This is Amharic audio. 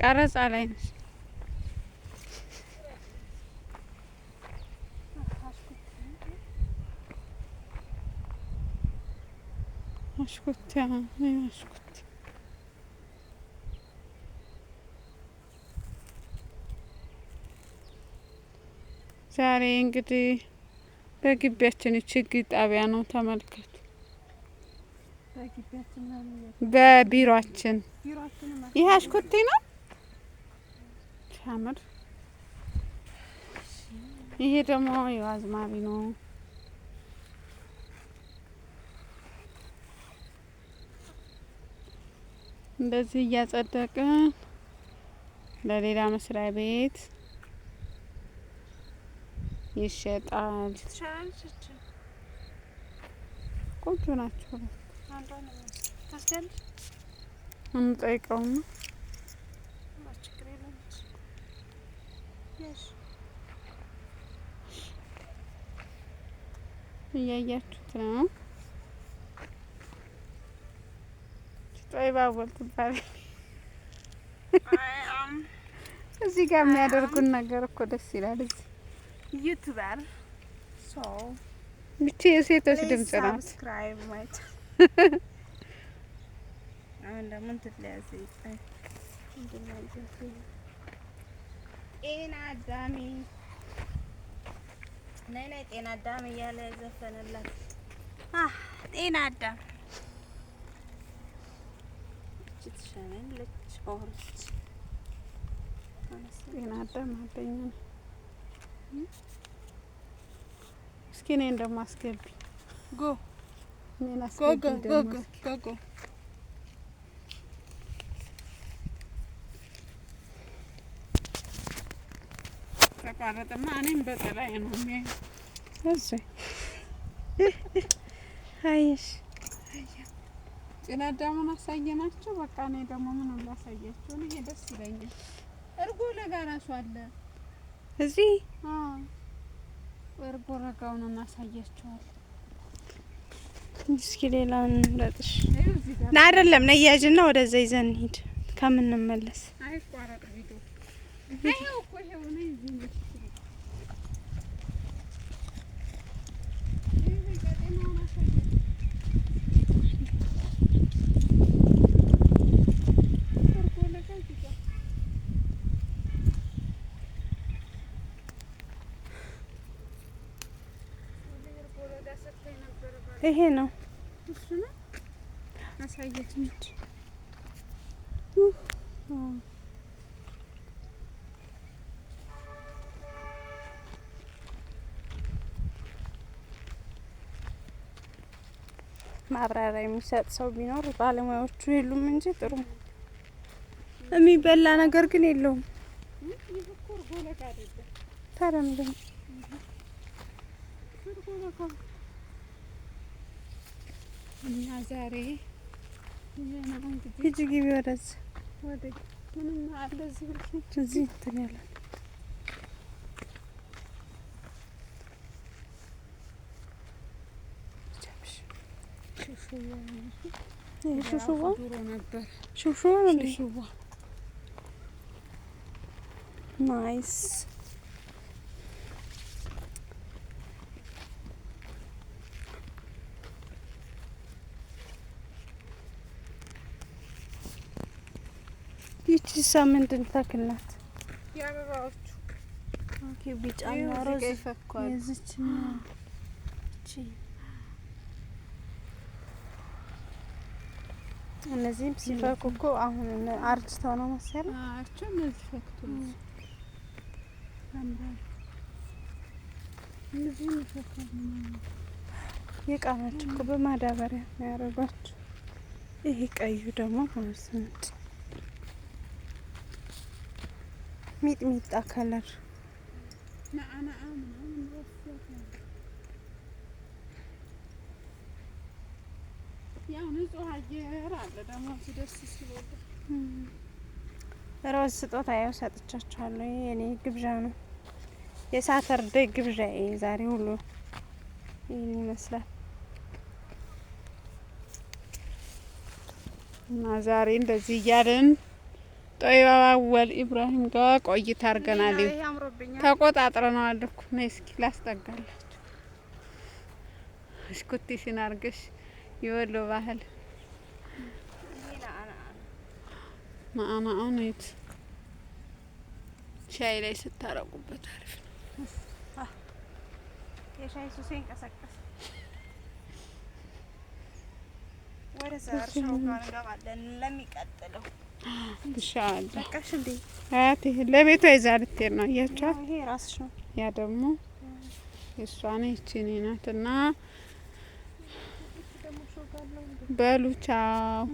ቀረጻ ላይ ነሽ። አሽኩት አሽኩት ዛሬ እንግዲህ በግቢያችን ችግኝ ጣቢያ ነው። ተመልከቱ። በቢሮአችን ይህ አሽኩቴ ነው ሲያምር። ይሄ ደግሞ የዋዝማሪ ነው። እንደዚህ እያጸደቅን ለሌላ መስሪያ ቤት ይሸጣል። ቆንጆ ናቸው። እንጠይቀው ነው። እያያችሁት ነው። ጦይባቦል ትባላለች። እዚህ ጋር የሚያደርጉን ነገር እኮ ደስ ይላል። እዚህ ዩቲዩበር ብቻ የሴቶች ድምጽ ናት። ሰብስክራይብ ማይት አሁን ደግሞ እንትለያዘ ይጣይ ጤና አዳሚ ነይ ነይ ጤና አዳም እያለ ዘፈነላት። ጤና አዳም ትሸመለች ኦርች ጤና አዳም አለኝ። እስኪ እኔን ደግሞ አስገቢ። ጎ እኔን አስገቢ ደግሞ ጎ ተቋረጠማ። እኔም በጠላይ ነው የሚያየው። እዚህ አይሽ ጤና አዳሙን አሳየናቸው። በቃ እኔ ደግሞ ምን ላሳያቸው? እኔ ደስ ይለኛል። እርጎ ለጋ ራሱ አለ እዚህ። እርጎ ረጋውን እናሳያቸዋለን። እስኪ ሌላውን እንረጥሽ አይደለም ነያጅና ወደዛ ይዘን እንሂድ ከምንመለስ። አይቋረጥ ቪዲዮ አይው እኮ ይሄው ነው። እዚህ ነው ይሄ ነው እሱ ነው አሳየችኝ። ማብራሪያ የሚሰጥ ሰው ቢኖር ባለሙያዎቹ የሉም እንጂ ጥሩ የሚበላ ነገር ግን የለውም። ታረምልኝ እና ዛሬ ሂጂ ግቢ ወደዛ ወደ ምንም አለ እዚህ እንትን ያለ ሹሹዋ ነበር። ሹሹዋ እንዴ ናይስ። ይቺ ሳምንትን ተክል ናት። የአበባዎቹ ኦኬ ቢጫና ሮዝ ይፈካሉ። የዚች እቺ እነዚህም ሲፈኩ እኮ አሁን አርጅተው ነው መሰለኝ። እቺ እነዚህ ፈክቱ እነዚህ ይፈካሉ። የቃናቸው እኮ በማዳበሪያ ነው ያደረጓቸው። ይሄ ቀዩ ደግሞ በስንት ሚጥሚጣ ከለር ናአናአ ምናምን ያው ንጹህ አየር አለ ደግሞ ደስ ሲል ሮዝ ስጦታ ያው ሰጥቻቸዋለሁ። የኔ ግብዣ ነው የሳተርዴይ ግብዣዬ ዛሬ ሁሉ ይሄን ይመስላል። እና ዛሬ እንደዚህ እያልን ጠይባ አወል ኢብራሂም ጋር ቆይታ አድርገናል። ተቆጣጥረናል እኮ ነይ እስኪ ላስጠጋላችሁ። እስኩቲ ሲናርገሽ የወሎ ባህል ማአናውን እዩት። ሻይ ላይ ስታረቁበት አሪፍ ነው። የሻይ ሱሴ እንቀሳቀስ ወደ ዘርሽው ጋር እንገባለን ለሚቀጥለው ኢንሻአላህ። በቃሽ እንዴ አያቴ ለቤቷ ይዛ ልትሄድ ነው። አያቻት ይሄ ራስሽ ነው። ያ ደግሞ የእሷ ነች እኔ ናትና በሉ ቻው።